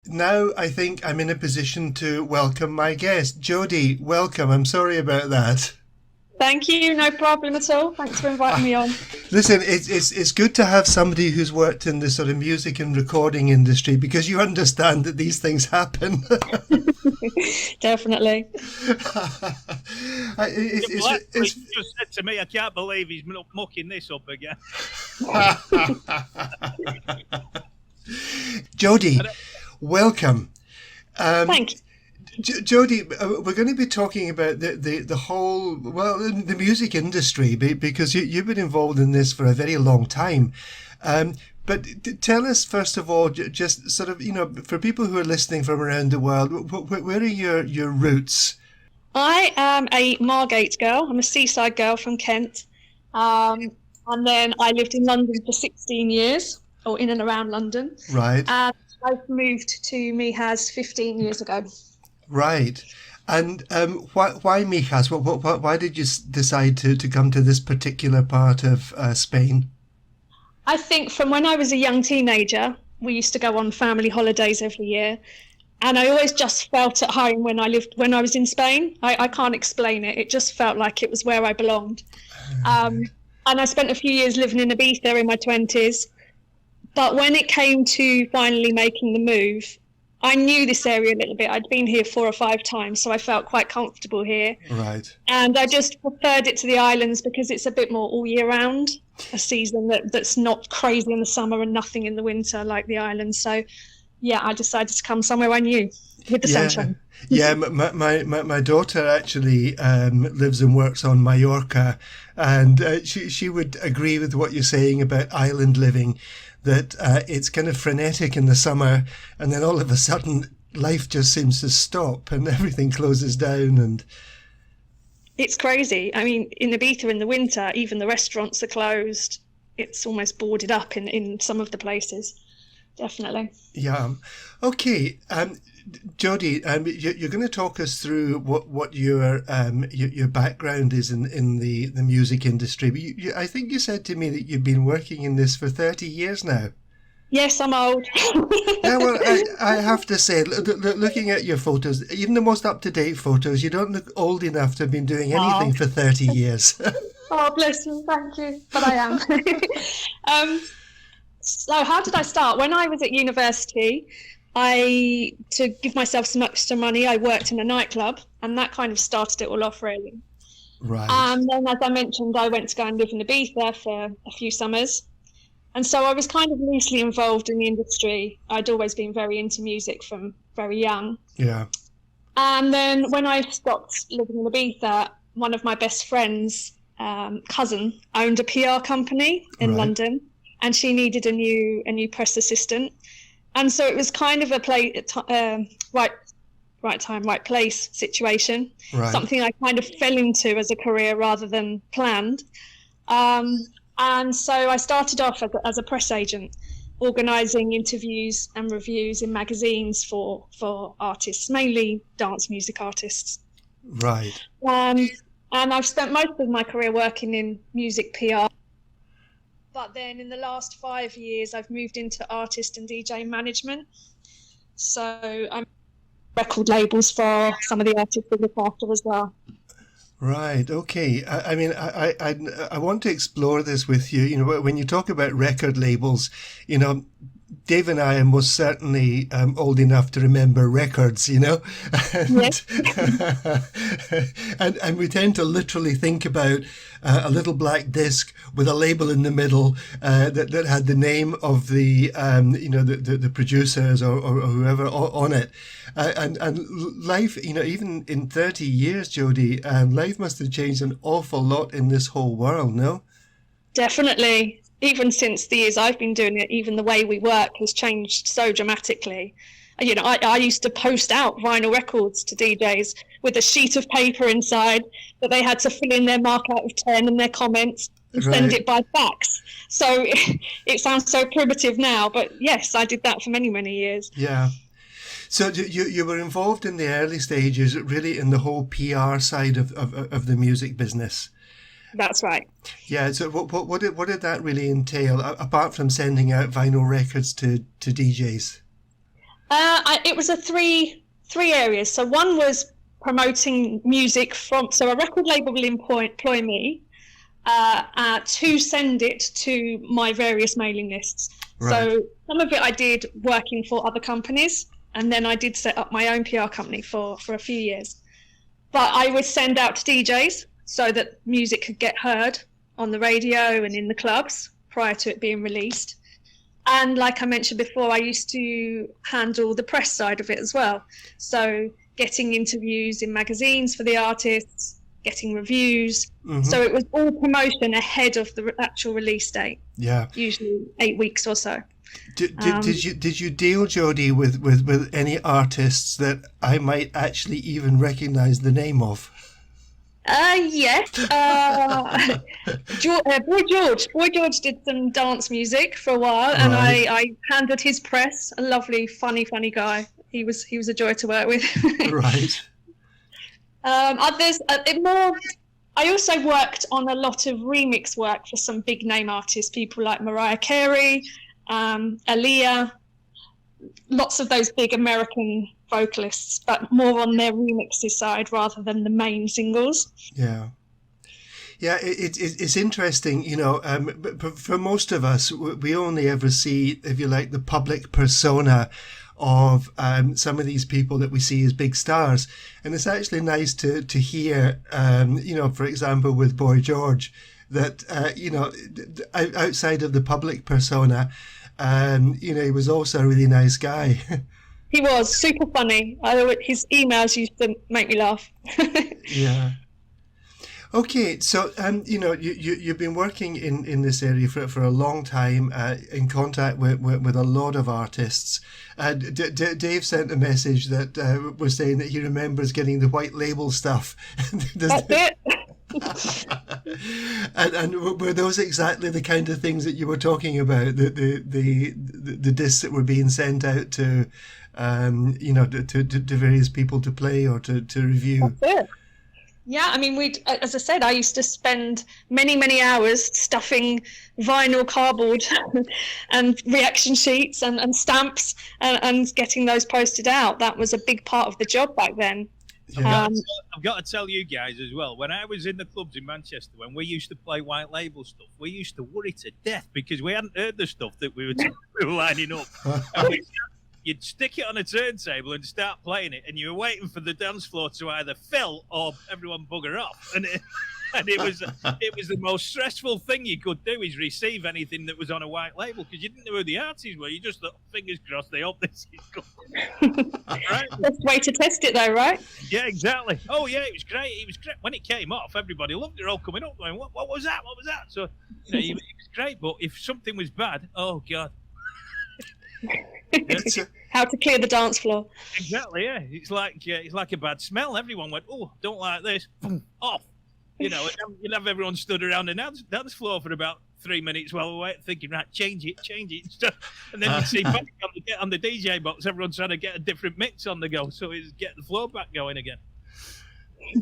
now I think I'm in a position to welcome my guest. Jodie, welcome. I'm sorry about that. Thank you. No problem at all. Thanks for inviting me on. Listen, it's good to have somebody who's worked in the sort of music and recording industry because you understand that these things happen. Definitely. Yeah, it's, well, actually, it's, he just said to me, I can't believe he's mucking this up again. Jodie, welcome. Um, Thank you. Jodie, we're going to be talking about the whole, well, the music industry because you've been involved in this for a very long time. But tell us, first of all, just sort of, for people who are listening from around the world, where are your roots? I am a Margate girl. I'm a seaside girl from Kent. And then I lived in London for 16 years, or in and around London. Right, And I've moved to Mijas 15 years ago. right. And why Mijas? Why did you decide to come to this particular part of Spain? I think from when I was a young teenager, we used to go on family holidays every year. And I always just felt at home when I was in Spain. I can't explain it. It just felt like it was where I belonged. And I spent a few years living in Ibiza in my 20s. But when it came to finally making the move, I knew this area a little bit. I'd been here 4 or 5 times, so I felt quite comfortable here. Right. And I just preferred it to the islands because it's a bit more all year round, a season that's not crazy in the summer and nothing in the winter like the islands. So, yeah, I decided to come somewhere I knew with the sunshine. Yeah, my daughter actually lives and works on Mallorca, and she would agree with what you're saying about island living, that it's kind of frenetic in the summer, and then all of a sudden life just seems to stop and everything closes down. And It's crazy. I mean, in Ibiza in the winter, even the restaurants are closed. It's almost boarded up in some of the places. Definitely. yeah, okay. Jodie, you're going to talk us through what your background is in the music industry. But I think you said to me that you've been working in this for 30 years now. Yes, I'm old. Yeah, well, I have to say, looking at your photos, even the most up-to-date photos, you don't look old enough to have been doing anything Oh, for 30 years. oh, bless you. Thank you. But I am. So how did I start? When I was at university, to give myself some extra money, I worked in a nightclub, and that kind of started it all off, really. Right, And then, as I mentioned, I went to go and live in Ibiza for a few summers. And so I was kind of loosely involved in the industry. I'd always been very into music from very young. yeah, And then when I stopped living in Ibiza, one of my best friends' cousin owned a PR company in right, London, and she needed a new press assistant. And so it was kind of a right time, right place situation, right, something I kind of fell into as a career rather than planned. And so I started off as a press agent, organising interviews and reviews in magazines for artists, mainly dance music artists. right. Um, and I've spent most of my career working in music PR. But then in the last 5 years, I've moved into artist and DJ management. So I'm record labels for some of the artists we look after as well. Right. Okay. I mean, I want to explore this with you. You know, when you talk about record labels, you know, Dave and I are most certainly old enough to remember records, you know, and Yes. and we tend to literally think about a little black disc with a label in the middle that had the name of the producers or whoever on it, and life, you know, even in 30 years, Jodie, life must have changed an awful lot in this whole world, no? Definitely. Even since the years I've been doing it, even the way we work has changed so dramatically. You know, I used to post out vinyl records to DJs with a sheet of paper inside that they had to fill in their mark out of 10 and their comments and send Right. it by fax. So it sounds so primitive now, but yes, I did that for many, many years. Yeah. So you were involved in the early stages, really, in the whole PR side of the music business. That's right. Yeah. So what did that really entail, apart from sending out vinyl records to DJs? It was three areas. So one was promoting music so a record label will employ me to send it to my various mailing lists. Right. So some of it I did working for other companies, and then I did set up my own PR company for a few years. But I would send out to DJs so that music could get heard on the radio and in the clubs prior to it being released. And like I mentioned before, I used to handle the press side of it as well. So getting interviews in magazines for the artists, getting reviews. Mm-hmm. So it was all promotion ahead of the actual release date. Yeah. Usually 8 weeks or so. Did you deal, Jodie, with any artists that I might actually even recognise the name of? Yes. Boy George did some dance music for a while, and right. I handled his press. A lovely, funny guy. He was a joy to work with. Right. Others, more. I also worked on a lot of remix work for some big name artists, people like Mariah Carey, Aaliyah, lots of those big American vocalists, but more on their remixes side rather than the main singles. Yeah. Yeah, it's interesting, you know, but for most of us, we only ever see, if you like, the public persona of some of these people that we see as big stars. And it's actually nice to hear, you know, for example, with Boy George, that, you know, outside of the public persona, you know, he was also a really nice guy. He was super funny. His emails used to make me laugh. Yeah. Okay, so you know, you've been working in this area for a long time, in contact with a lot of artists. Dave sent a message that was saying that he remembers getting the white label stuff. That's it. and were those exactly the kind of things that you were talking about? The discs that were being sent out to, you know, to various people to play or to review. That's it. Yeah, I mean, as I said, I used to spend many hours stuffing vinyl cardboard and reaction sheets and stamps and getting those posted out. That was a big part of the job back then. Yeah. I've got to tell you guys as well, when I was in the clubs in Manchester, when we used to play white label stuff, we used to worry to death because we hadn't heard the stuff that we were lining up. And you'd stick it on a turntable and start playing it, and you were waiting for the dance floor to either fill or everyone bugger off. And it was the most stressful thing you could do, is receive anything that was on a white label, because you didn't know who the artists were. You just thought, fingers crossed, they hope this is good. Right? That's the way to test it, though, right? Yeah, exactly. Oh yeah, it was great. It was great when it came off. Everybody loved it. They're all coming up going, "What was that? What was that?" So you know, it was great. But if something was bad, oh god. How to clear the dance floor. Exactly, yeah. It's like a bad smell. Everyone went, "Oh, don't like this." Boom, off. You know, you'd have everyone stood around the dance floor for about 3 minutes while we were thinking, right, change it. And then you'd see back on the DJ box, everyone trying to get a different mix on the go, so it's get the floor back going again.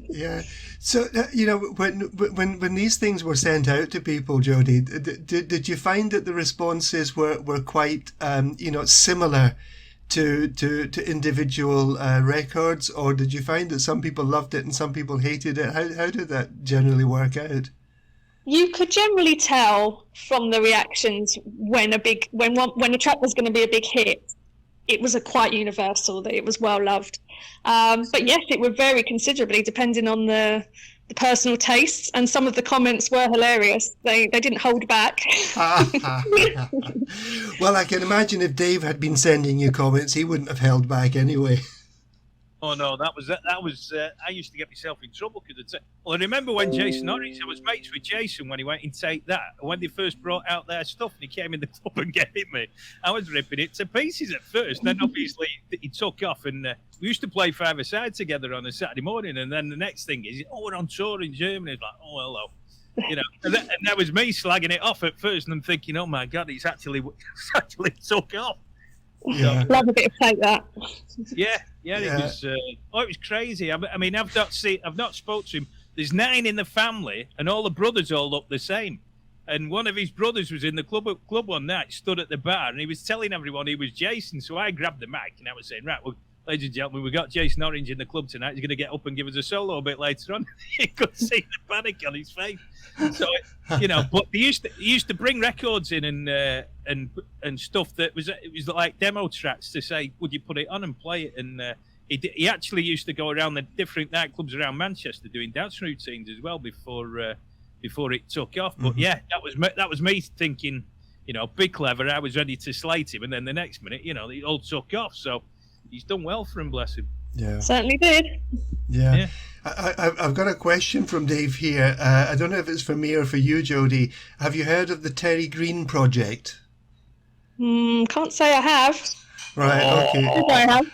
Yeah. So, you know, when these things were sent out to people, Jodie, did you find that the responses were quite, you know, similar to individual records, or did you find that some people loved it and some people hated it? How did that generally work out? You could generally tell from the reactions when a track was going to be a big hit. It was quite universal that it was well loved. But yes, it would vary considerably depending on the personal tastes, and some of the comments were hilarious. They didn't hold back. Well, I can imagine if Dave had been sending you comments, he wouldn't have held back anyway. Oh no, that was I used to get myself in trouble because I remember when Jason Norris, I was mates with Jason when he went in Take That. When they first brought out their stuff and he came in the club and gave it me, I was ripping it to pieces at first. Then obviously he took off, and we used to play five-a-side together on a Saturday morning. And then the next thing is, we're on tour in Germany. It's like, oh hello, you know. And that was me slagging it off at first, and I'm thinking, oh my god, it's actually took off. Yeah. Love a bit of Take That. Yeah. It was. It was crazy. I mean, I've not spoke to him. There's 9 in the family, and all the brothers all look the same. And one of his brothers was in the club one night, stood at the bar, and he was telling everyone he was Jason. So I grabbed the mic and I was saying, right, well, ladies and gentlemen, we've got Jason Orange in the club tonight. He's going to get up and give us a solo a bit later on. You could see the panic on his face. So, but they used to bring records in and stuff that was like demo tracks to say, would you put it on and play it? And he actually used to go around the different nightclubs around Manchester doing dance routines as well before it took off. But yeah, that was me thinking, big clever. I was ready to slate him, and then the next minute, it all took off. So he's done well for him, bless him. Yeah, certainly did. Yeah. I've got a question from Dave here. I don't know if it's for me or for you, Jodie. Have you heard of the Terry Green project? Can't say I have. Right, okay. I have.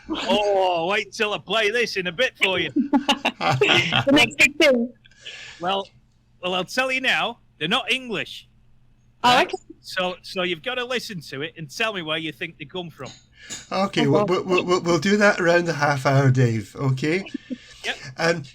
Wait till I play this in a bit for you. The next big thing. Well, I'll tell you now, they're not English. Oh, okay. So you've got to listen to it and tell me where you think they come from. Okay, we'll do that around the half hour, Dave. Okay. Yep.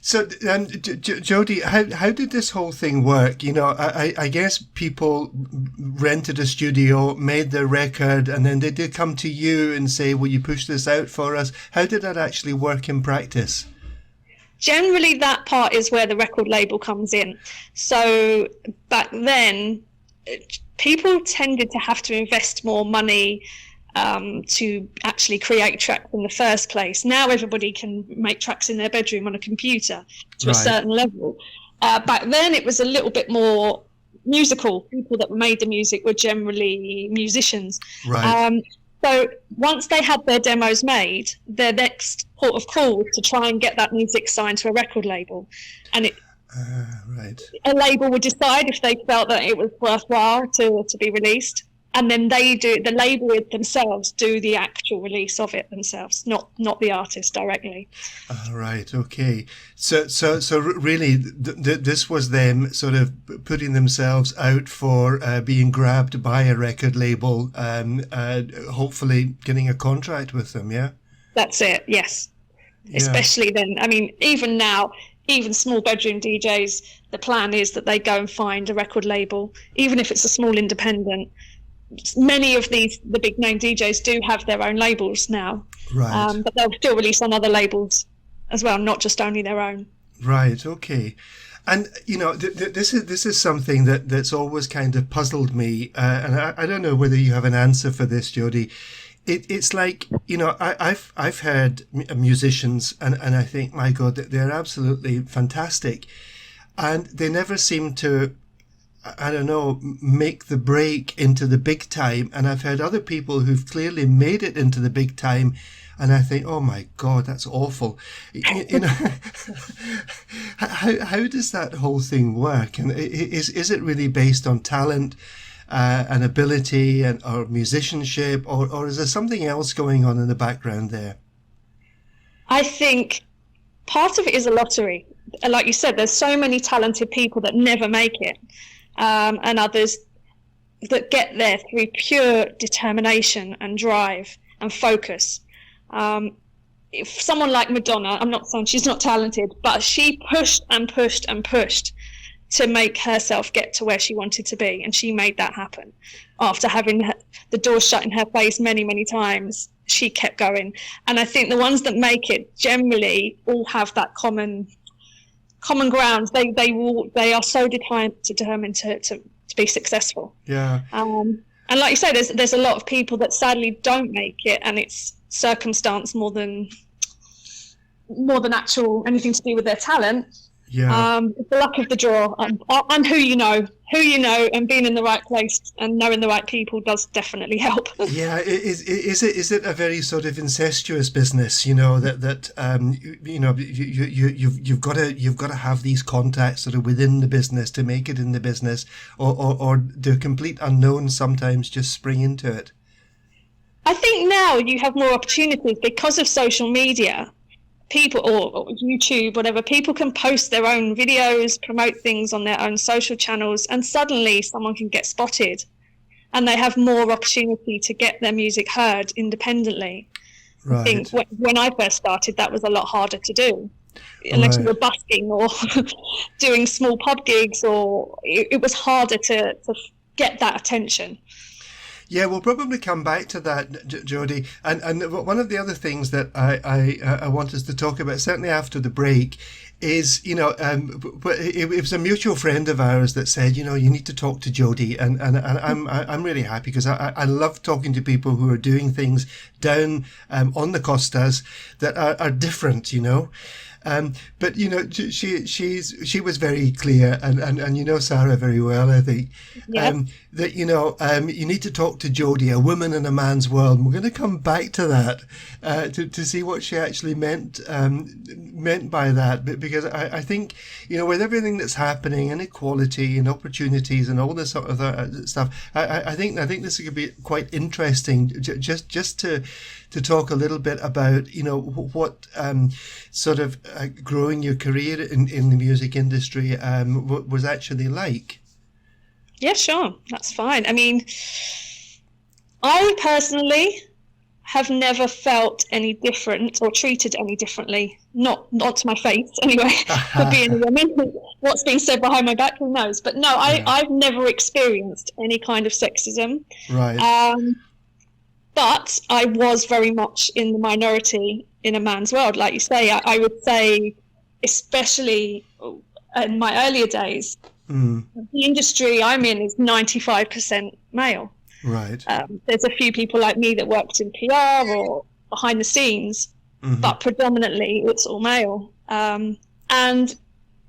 Jodie, how did this whole thing work? I guess people rented a studio, made their record, and then they did come to you and say, "Will you push this out for us?" How did that actually work in practice? Generally, that part is where the record label comes in. So back then, people tended to have to invest more money to actually create tracks in the first place. Now everybody can make tracks in their bedroom on a computer to a certain level. Back then it was a little bit more musical. People that made the music were generally musicians. Right. So once they had their demos made, their next port of call was to try and get that music signed to a record label. And a label would decide if they felt that it was worthwhile to be released. And then the label themselves do the actual release of it themselves, not the artist directly. Right. Okay. So really, this was them sort of putting themselves out for being grabbed by a record label, hopefully getting a contract with them. Yeah. That's it. Yes. Yeah. Especially then. I mean, even now, even small bedroom DJs, the plan is that they go and find a record label, even if it's a small independent. Many of the big name DJs do have their own labels now, right? But they'll still release on other labels as well, not just only their own. Right. Okay. And this is something that's always kind of puzzled me, and I don't know whether you have an answer for this, Jodie. It's like I've heard musicians, and I think, my God, they're absolutely fantastic, and they never seem to, I don't know, make the break into the big time. And I've heard other people who've clearly made it into the big time, and I think, oh my God, that's awful. How does that whole thing work? And is it really based on talent and ability or musicianship, or is there something else going on in the background there? I think part of it is a lottery. Like you said, there's so many talented people that never make it. And others that get there through pure determination and drive and focus. If someone like Madonna, I'm not saying she's not talented, but she pushed and pushed and pushed to make herself get to where she wanted to be, and she made that happen. After having the doors shut in her face many, many times, she kept going. And I think the ones that make it generally all have that common ground. They are so determined to be successful. Yeah. And like you say, there's a lot of people that sadly don't make it, and it's circumstance more than actual anything to do with their talent. Yeah. It's the luck of the draw, and who you know, and being in the right place and knowing the right people does definitely help. Yeah, is it a very sort of incestuous business? You've got to have these contacts sort of within the business to make it in the business, or the complete unknowns sometimes just spring into it. I think now you have more opportunities because of social media. People or YouTube, whatever, people can post their own videos, promote things on their own social channels, and suddenly someone can get spotted, and they have more opportunity to get their music heard independently. Right. I think when I first started, that was a lot harder to do. unless you Right. were busking or doing small pub gigs, or it was harder to get that attention. Yeah, we'll probably come back to that, Jodie. And one of the other things that I want us to talk about, certainly after the break, is, it was a mutual friend of ours that said, you need to talk to Jodie, and I'm really happy, because I love talking to people who are doing things down on the Costas that are different, But she was very clear, and Sarah very well, I think, Yeah. that you need to talk to Jodie, a woman in a man's world. And we're going to come back to that to see what she actually meant by that. But because I think with everything that's happening, inequality and opportunities and all this sort of stuff, I think this could be quite interesting. Just to talk a little bit about what sort of growing your career in the music industry was actually like. Yeah, sure. That's fine. I mean, I personally have never felt any different or treated any differently. Not to my face, anyway, for being a woman. What's being said behind my back, who knows? But no, I've never experienced any kind of sexism. Right. But I was very much in the minority in a man's world, like you say. I would say, especially in my earlier days, the industry I'm in is 95% male. Right. There's a few people like me that worked in PR or behind the scenes, but predominantly it's all male. And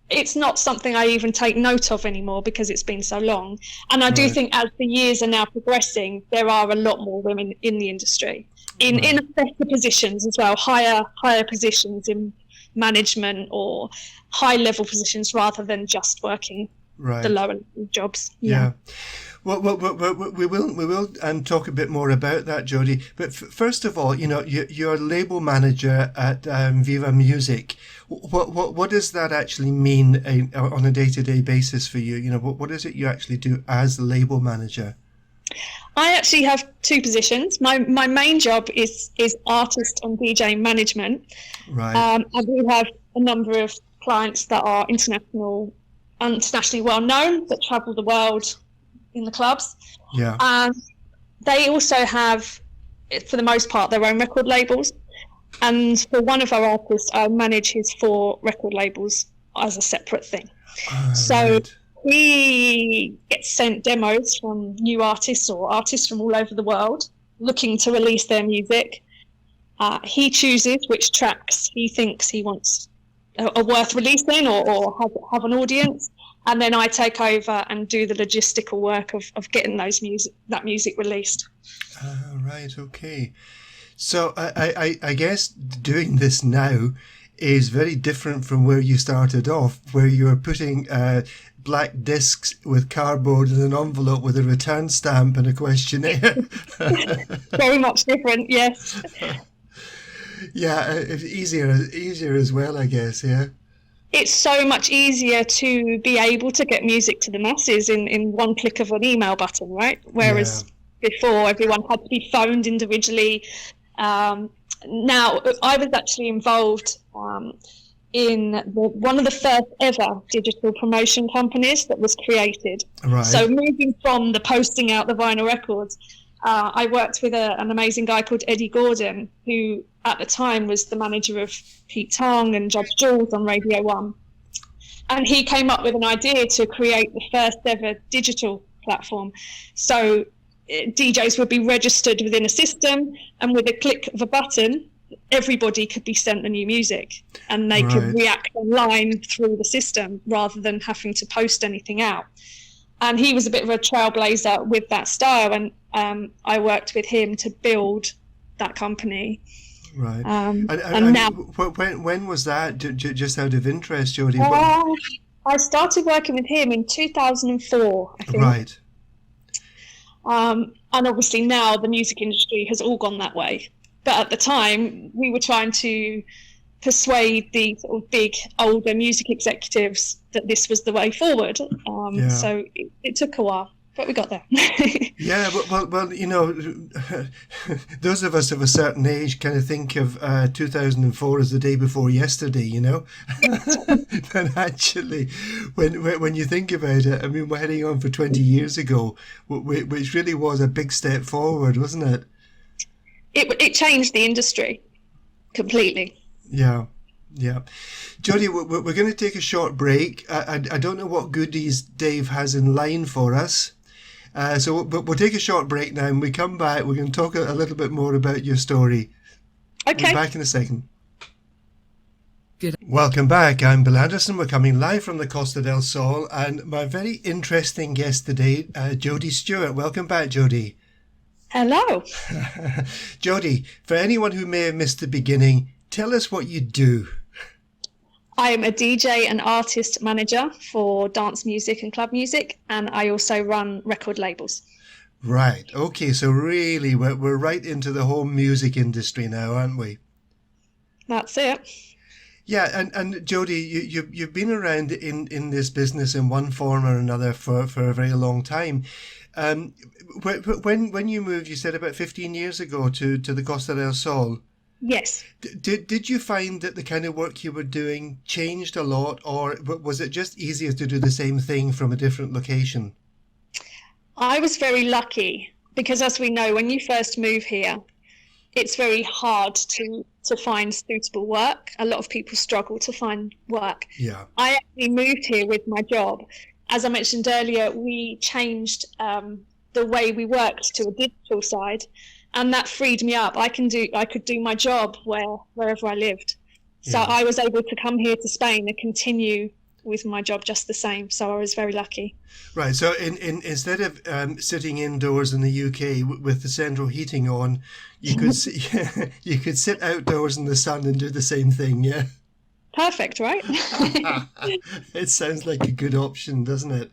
it's not something I even take note of anymore because it's been so long. And I do think as the years are now progressing, there are a lot more women in the industry, in better positions as well, higher positions in management or high level positions rather than just working the lower level jobs. Yeah. Well, we will talk a bit more about that, Jodie. But first of all, you're label manager at Viva Music. What does that actually mean on a day-to-day basis for you? What is it you actually do as the label manager? I actually have two positions. My main job is artist and DJ management. Right. And we have a number of clients that are internationally well known, that travel the world in the clubs. Yeah. And they also have, for the most part, their own record labels. And for one of our artists, I manage his 4 record labels as a separate thing. So he gets sent demos from new artists or artists from all over the world looking to release their music. He chooses which tracks he thinks he wants are worth releasing or have an audience. And then I take over and do the logistical work of getting that music released. Right, okay. So I guess doing this now is very different from where you started off, where you were putting black discs with cardboard in an envelope with a return stamp and a questionnaire. Very much different, yes. Yeah, it's easier as well, I guess, yeah. It's so much easier to be able to get music to the masses in one click of an email button, right? Whereas before, everyone had to be phoned individually. Now, I was actually involved in one of the first ever digital promotion companies that was created. Right. So moving from the posting out the vinyl records, I worked with an amazing guy called Eddie Gordon, who at the time was the manager of Pete Tong and Judge Jules on Radio 1. And he came up with an idea to create the first ever digital platform. So DJs would be registered within a system, and with a click of a button, everybody could be sent the new music, and they could react online through the system rather than having to post anything out. And he was a bit of a trailblazer with that style, and I worked with him to build that company. Right. And now, when was that? Just out of interest, Jodie. I started working with him in 2004, I think. Right. And obviously now the music industry has all gone that way. But at the time, we were trying to persuade the sort of big, older music executives that this was the way forward. So it took a while. but we got there. Yeah, well, you know, those of us of a certain age kind of think of 2004 as the day before yesterday, you know. But actually, when you think about it, I mean, we're heading on for 20 years ago, which really was a big step forward, wasn't it? It changed the industry completely. Yeah. Yeah. Jodie, we're going to take a short break. I don't know what goodies Dave has in line for us. So we'll take a short break now, and we come back. We're going to talk a little bit more about your story. Okay. We'll be back in a second. Good. Welcome back. I'm Bill Anderson. We're coming live from the Costa del Sol, and my very interesting guest today, Jodie Strewart. Welcome back, Jodie. Hello. Jodie, for anyone who may have missed the beginning, tell us what you do. I am a DJ and artist manager for dance music and club music, and I also run record labels. Right. Okay. So really, we're right into the whole music industry now, aren't we? That's it. Yeah. And Jodie, you've been around in this business in one form or another for a very long time. When you moved, you said about 15 years ago to the Costa del Sol. Yes. Did you find that the kind of work you were doing changed a lot, or was it just easier to do the same thing from a different location? I was very lucky because, as we know, when you first move here, it's very hard to find suitable work. A lot of people struggle to find work. Yeah. I actually moved here with my job. As I mentioned earlier, we changed the way we worked to a digital side. And that freed me up. I could do my job wherever I lived. So Yeah. I was able to come here to Spain and continue with my job just the same. So I was very lucky. Right. So instead of sitting indoors in the UK with the central heating on, you could you could sit outdoors in the sun and do the same thing. Yeah. Perfect, right? It sounds like a good option, doesn't it?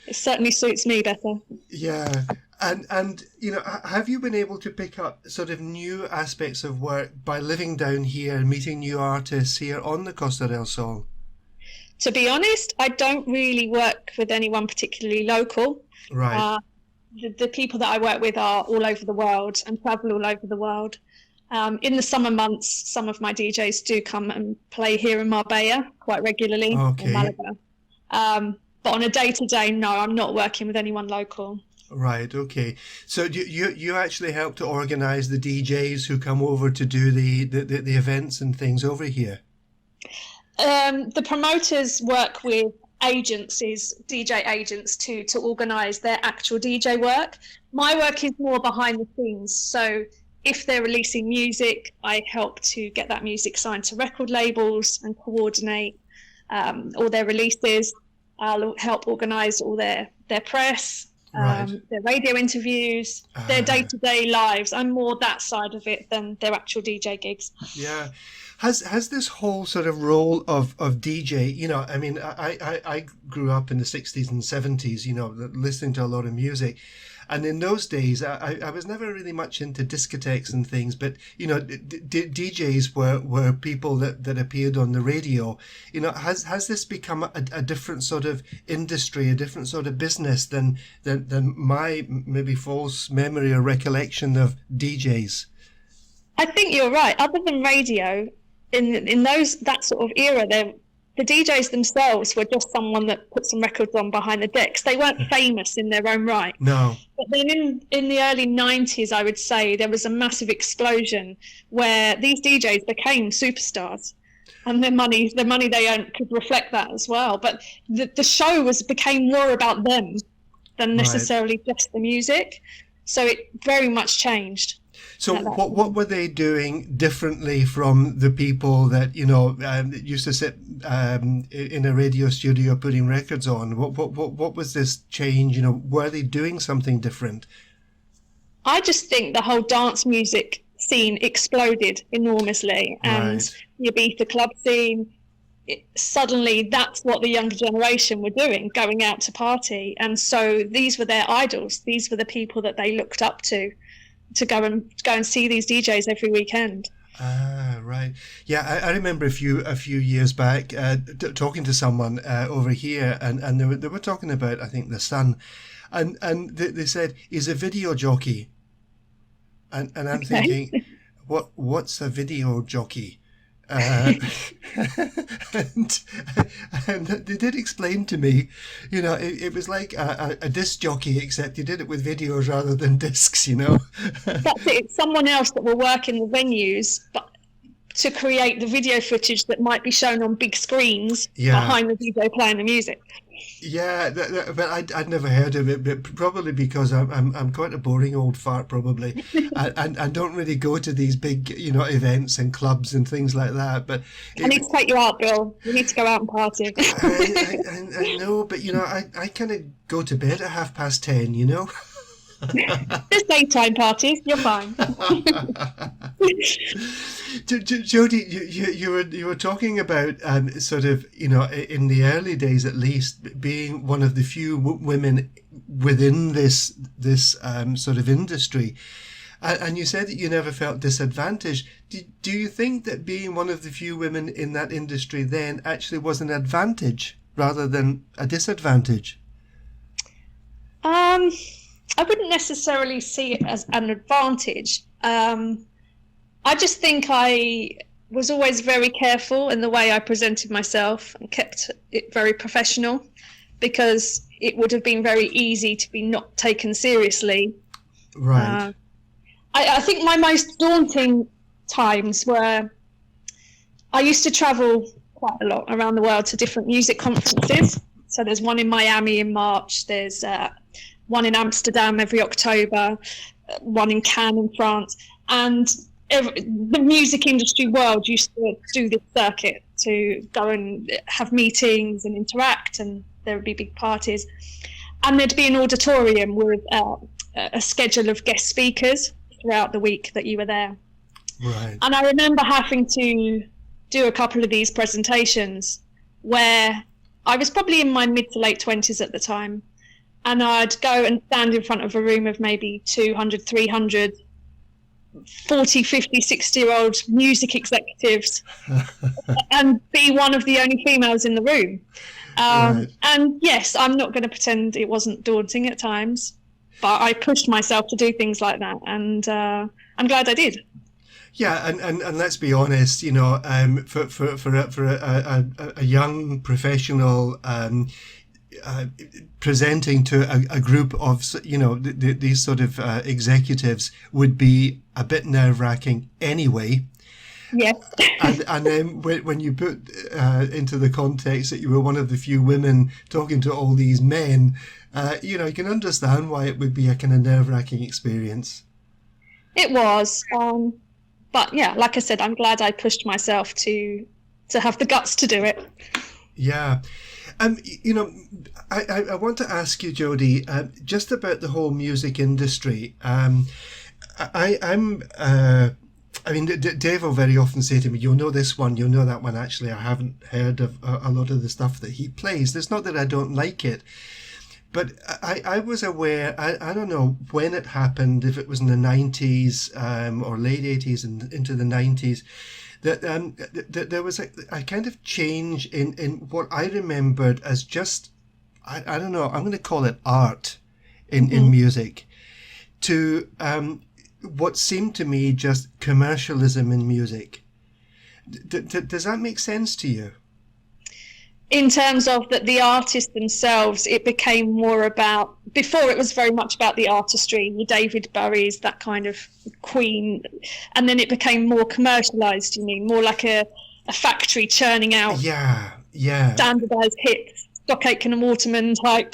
It certainly suits me better. Yeah. And you know, have you been able to pick up sort of new aspects of work by living down here and meeting new artists here on the Costa del Sol? To be honest, I don't really work with anyone particularly local. Right. The people that I work with are all over the world and travel all over the world. In the summer months, some of my DJs do come and play here in Marbella quite regularly, Okay. in Malaga. But on a day-to-day, no, I'm not working with anyone local. Right. Okay. So you actually help to organise the DJs who come over to do the events and things over here? The promoters work with agencies, DJ agents, to organise their actual DJ work. My work is more behind the scenes. So if they're releasing music, I help to get that music signed to record labels and coordinate all their releases. I'll help organise all their press, Right. their radio interviews, their day-to-day lives. I'm more that side of it than their actual DJ gigs. Yeah. Has this whole sort of role of DJ, you know, I mean, I grew up in the 60s and 70s, you know, listening to a lot of music. And in those days, I was never really much into discotheques and things, but, you know, DJs were people that appeared on the radio. You know, has this become a different sort of industry, a different sort of business than my maybe false memory or recollection of DJs? I think you're right. Other than radio, in that sort of era, the DJs themselves were just someone that put some records on behind the decks. They weren't famous in their own right. No. But then in the early 90s, I would say, there was a massive explosion where these DJs became superstars. And the money they earned could reflect that as well. But the show became more about them than necessarily just the music. So it very much changed. So what were they doing differently from the people that, you know, used to sit in a radio studio putting records on? What was this change? You know, were they doing something different? I just think the whole dance music scene exploded enormously, and the Ibiza club scene, suddenly that's what the younger generation were doing, going out to party. And so these were their idols. These were the people that they looked up to go and see these DJs every weekend. Ah, right. Yeah, I remember a few years back talking to someone over here, and they were talking about, I think, the Sun, and they said he's a video jockey, and I'm Okay. thinking, what's a video jockey? Uh, and, and they did explain to me, it was like a disc jockey, except you did it with videos rather than discs, That's it. It's someone else that will work in the venues, but to create the video footage that might be shown on big screens Yeah. behind the DJ playing the music. Yeah, but I'd never heard of it, but probably because I'm quite a boring old fart, probably, and don't really go to these big, events and clubs and things like that. But I need to take you out, Bill. You need to go out and party. I know, but I kind of go to bed at 10:30. There's daytime parties. You're fine. Jodie, you were talking about sort of in the early days at least being one of the few women within this sort of industry, and you said that you never felt disadvantaged. Do you think that being one of the few women in that industry then actually was an advantage rather than a disadvantage? I wouldn't necessarily see it as an advantage. I just think I was always very careful in the way I presented myself and kept it very professional, because it would have been very easy to be not taken seriously. Right. I think my most daunting times were, I used to travel quite a lot around the world to different music conferences. So there's one in Miami in March, there's one in Amsterdam every October, one in Cannes in France, and the music industry world used to do this circuit to go and have meetings and interact, and there would be big parties, and there'd be an auditorium with a schedule of guest speakers throughout the week that you were there. Right. And I remember having to do a couple of these presentations where I was probably in my mid to late 20s at the time, and I'd go and stand in front of a room of maybe 200, 300 40, 50, 60-year-old music executives and be one of the only females in the room. Right. And yes, I'm not going to pretend it wasn't daunting at times, but I pushed myself to do things like that, and I'm glad I did. Yeah, and let's be honest, for a young professional presenting to a group of these sort of executives would be a bit nerve-wracking anyway. Yes. and then when you put into the context that you were one of the few women talking to all these men, you can understand why it would be a kind of nerve-wracking experience. It was, but yeah, like I said, I'm glad I pushed myself to have the guts to do it. Yeah. I want to ask you, Jodie, just about the whole music industry. Dave will very often say to me, "You'll know this one, you'll know that one." Actually, I haven't heard of a lot of the stuff that he plays. It's not that I don't like it, but I was aware, I don't know when it happened, if it was in the 90s or late 80s and into the 90s, that there was a kind of change in what I remembered as just, I don't know, I'm going to call it art in music, to what seemed to me just commercialism in music. Does that make sense to you? In terms of that the artists themselves, it became more about, before it was very much about the artistry, your David Bowies, that kind of Queen, and then it became more commercialised, you mean, more like a factory churning out standardised hits, Stock Aitken and Waterman type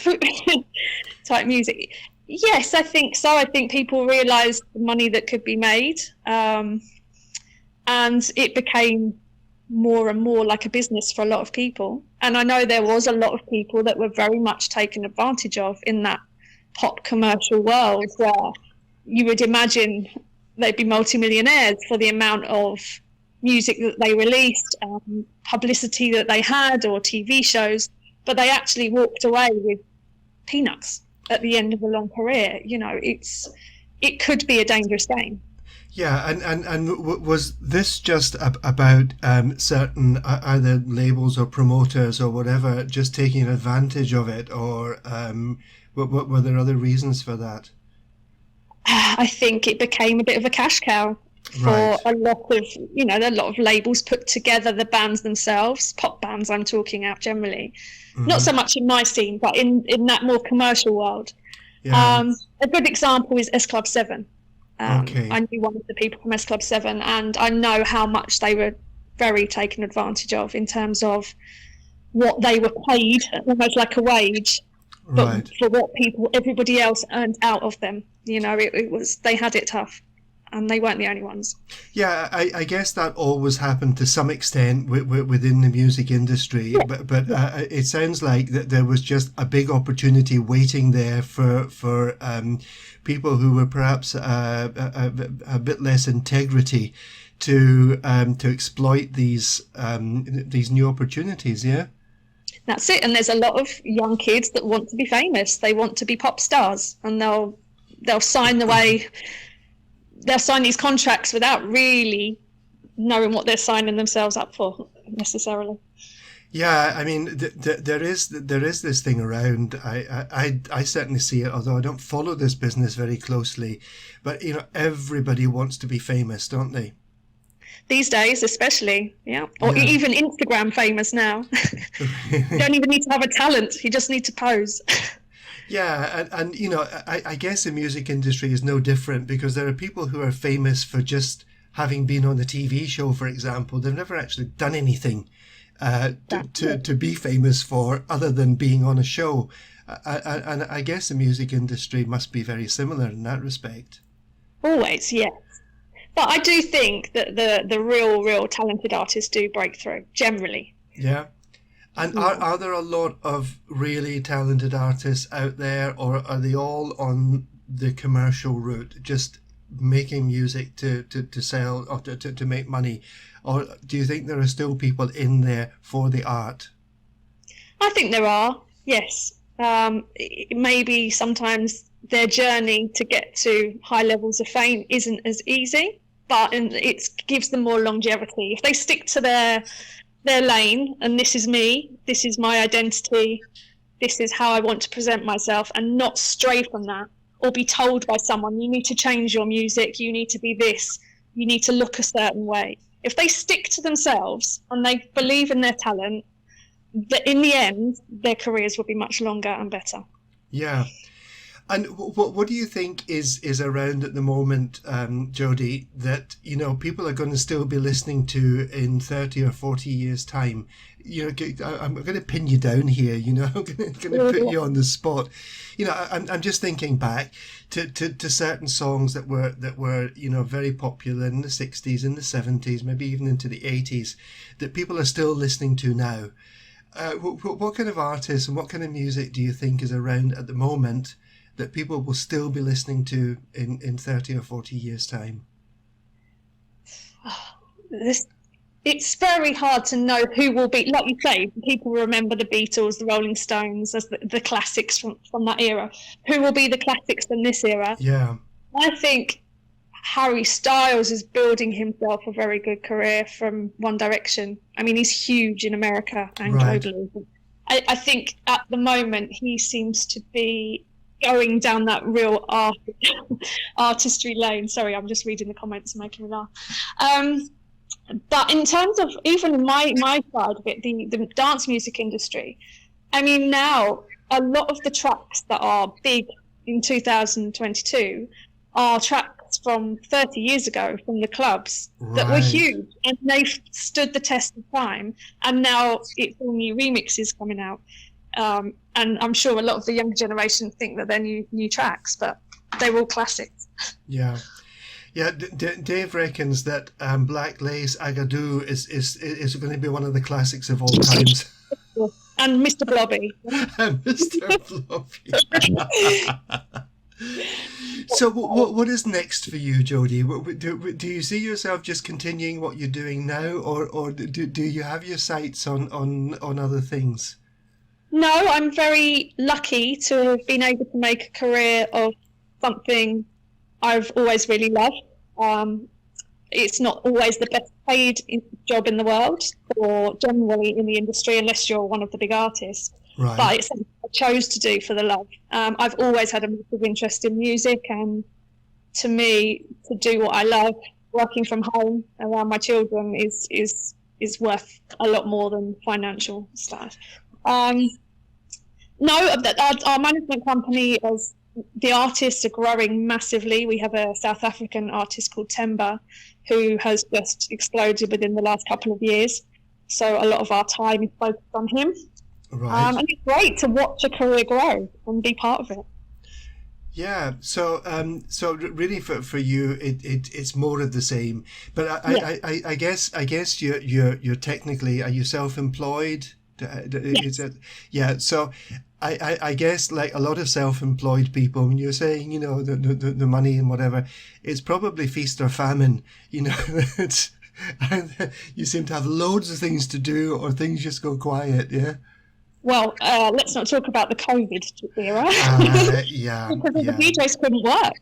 music. Yes, I think so. I think people realised the money that could be made, and it became more and more like a business for a lot of people. And I know there was a lot of people that were very much taken advantage of in that pop commercial world, where you would imagine they'd be multimillionaires for the amount of music that they released, publicity that they had, or TV shows, but they actually walked away with peanuts at the end of a long career. It could be a dangerous game. Yeah, was this just about certain either labels or promoters or whatever just taking advantage of it, or were there other reasons for that? I think it became a bit of a cash cow Right. for a lot of, a lot of labels put together the bands themselves, pop bands I'm talking out generally. Not so Hmm. much in my scene, but in that more commercial world. Yeah. A good example is S Club 7. Okay. I knew one of the people from S Club 7, and I know how much they were very taken advantage of in terms of what they were paid, almost like a wage, but Right. for what everybody else earned out of them. It was, they had it tough, and they weren't the only ones. Yeah, I guess that always happened to some extent within the music industry, Yeah, but it sounds like that there was just a big opportunity waiting there for people who were perhaps a bit less integrity to exploit these new opportunities. Yeah. that's it. And there's a lot of young kids that want to be famous. They want to be pop stars, and they'll sign the way. They'll sign these contracts without really knowing what they're signing themselves up for necessarily. Yeah, I mean, there is this thing around. I certainly see it, although I don't follow this business very closely. But everybody wants to be famous, don't they? These days, especially, yeah, or Yeah. even Instagram famous now. You don't even need to have a talent; you just need to pose. Yeah, and I guess the music industry is no different because there are people who are famous for just having been on a TV show, for example. They've never actually done anything to be famous for other than being on a show. And I guess the music industry must be very similar in that respect. Always, yeah. But I do think that the real talented artists do break through generally. Yeah. And are there a lot of really talented artists out there, or are they all on the commercial route, just making music to sell or to make money? Or do you think there are still people in there for the art? I think there are, yes. Maybe sometimes their journey to get to high levels of fame isn't as easy, but it gives them more longevity. If they stick to their lane, and this is me, this is my identity, this is how I want to present myself, and not stray from that, or be told by someone, you need to change your music, you need to be this, you need to look a certain way. If they stick to themselves and they believe in their talent, in the end, their careers will be much longer and better. Yeah. And what do you think is around at the moment, Jodie, that people are going to still be listening to in 30 or 40 years' time? I'm going to pin you down here. I'm going to put you on the spot. I'm just thinking back to certain songs that were very popular in the 60s, in the 70s, maybe even into the 80s, that people are still listening to now. What kind of artists and what kind of music do you think is around at the moment that people will still be listening to in 30 or 40 years' time? It's very hard to know who will be, like you say, people remember the Beatles, the Rolling Stones as the classics from that era. Who will be the classics from this era? Yeah. I think Harry Styles is building himself a very good career from One Direction. I mean, he's huge in America and Right. globally. I think at the moment he seems to be going down that real artistry lane. Sorry, I'm just reading the comments and making me laugh. But in terms of even my side of it, the dance music industry, I mean, now a lot of the tracks that are big in 2022 are tracks from 30 years ago from the clubs that were Right. huge, and they've stood the test of time, and now it's all new remixes coming out. And I'm sure a lot of the younger generation think that they're new tracks, but they're all classics. Yeah. Yeah, Dave reckons that Black Lace Agadoo is going to be one of the classics of all times. And Mr. Blobby. Mr. Fluffy. So what is next for you, Jodie? Do you see yourself just continuing what you're doing now, or do you have your sights on other things? No, I'm very lucky to have been able to make a career of something I've always really loved. It's not always the best paid job in the world, or generally in the industry, unless you're one of the big artists. Right. But it's something I chose to do for the love. I've always had a massive interest in music, and to me, to do what I love, working from home around my children is worth a lot more than financial stuff. No, our management company, as the artists are growing massively. We have a South African artist called Temba, who has just exploded within the last couple of years. So a lot of our time is focused on him. Right. And it's great to watch a career grow and be part of it. Yeah. So really for you, it's more of the same. But I guess you're technically, are you self-employed? Yes. Yeah. So I guess, like a lot of self-employed people, when you're saying, the money and whatever, it's probably feast or famine. It's, you seem to have loads of things to do, or things just go quiet. Yeah. Well, let's not talk about the COVID era. Yeah. Because the DJs couldn't work.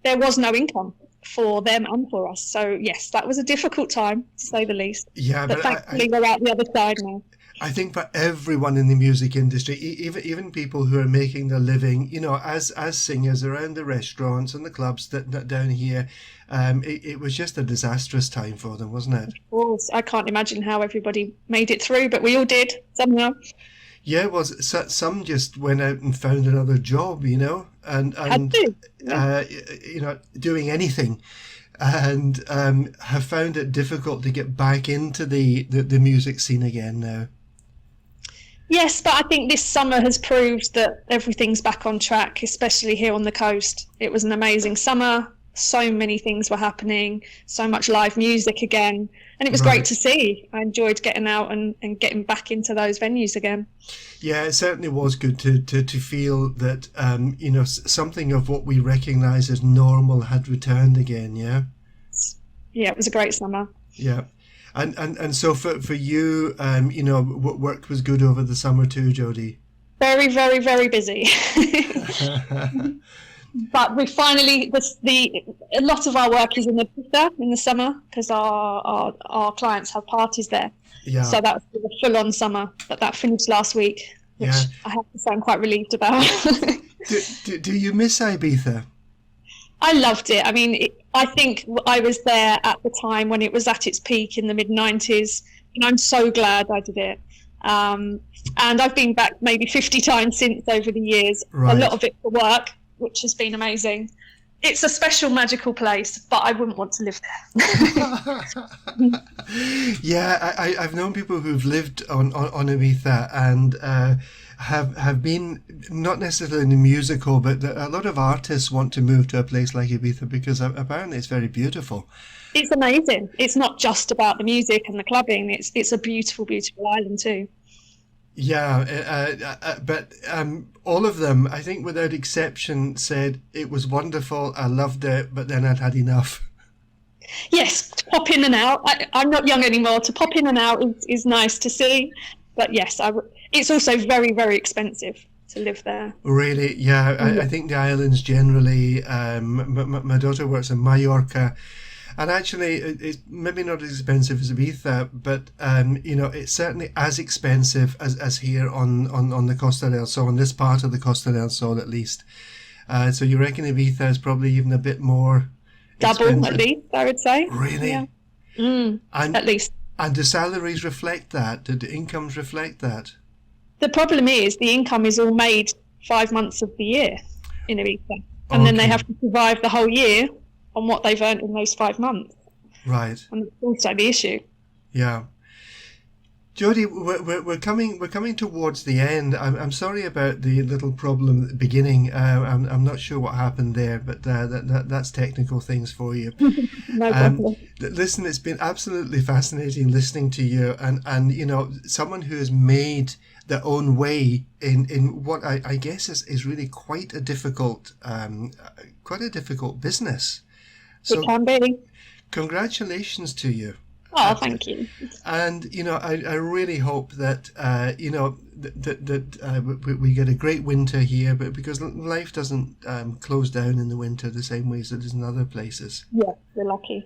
There was no income for them and for us. So yes, that was a difficult time, to say the least. Yeah, but thankfully we're out the other side now. I think for everyone in the music industry, even people who are making their living, as singers around the restaurants and the clubs that down here, it was just a disastrous time for them, wasn't it? Of course, I can't imagine how everybody made it through, but we all did somehow. Yeah, well, some just went out and found another job, and doing anything, and have found it difficult to get back into the music scene again now. Yes, but I think this summer has proved that everything's back on track, especially here on the coast. It was an amazing summer. So many things were happening, so much live music again. And it was great to see. I enjoyed getting out and getting back into those venues again. Yeah, it certainly was good to feel that, something of what we recognise as normal had returned again, yeah? Yeah, it was a great summer. Yeah. And so for you, work was good over the summer too, Jodie? Very, very, very busy. But we finally, a lot of our work is in Ibiza in the summer, because our clients have parties there. Yeah. So that was a full-on summer, but that finished last week, which I have to say I'm quite relieved about. Do you miss Ibiza? I loved it. I mean, I think I was there at the time when it was at its peak in the mid-90s, and I'm so glad I did it. And I've been back maybe 50 times since over the years, a lot of it for work, which has been amazing. It's a special, magical place, but I wouldn't want to live there. Yeah, I've known people who've lived on Ibiza and have been, not necessarily in the musical, but a lot of artists want to move to a place like Ibiza because apparently it's very beautiful. It's amazing. It's not just about the music and the clubbing. It's a beautiful, beautiful island too. Yeah, but all of them, I think without exception, said it was wonderful, I loved it, but then I'd had enough. Yes, to pop in and out. I'm not young anymore. To pop in and out is nice to see. But yes, it's also very, very expensive to live there. Really? Yeah, I think the islands generally, my daughter works in Mallorca, and actually it's maybe not as expensive as Ibiza, but it's certainly as expensive as here on the Costa del Sol, on this part of the Costa del Sol at least. So you reckon Ibiza is probably even a bit more double expensive? At least, I would say. Really? Yeah. At least. And do salaries reflect that? Do the incomes reflect that? The problem is the income is all made 5 months of the year in Ibiza, and then they have to survive the whole year on what they've earned in those 5 months. Right. And that's also the issue. Yeah. Jodie, we're coming towards the end. I'm sorry about the little problem at the beginning. I'm not sure what happened there, but that's technical things for you. No problem. Listen, it's been absolutely fascinating listening to you, and someone who has made their own way in what I guess is really quite a difficult business. So it can be. congratulations to you. Oh, thank you. And I really hope that we get a great winter here, but because life doesn't close down in the winter the same way as it does in other places. Yeah, we're lucky.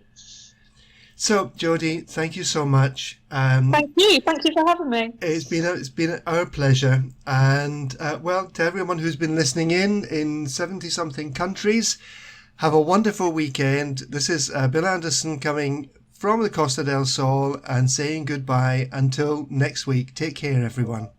So, Jodie, thank you so much. Thank you for having me. It's been our pleasure, and well, to everyone who's been listening in 70-something countries, have a wonderful weekend. This is Bill Anderson coming from the Costa del Sol and saying goodbye until next week. Take care, everyone.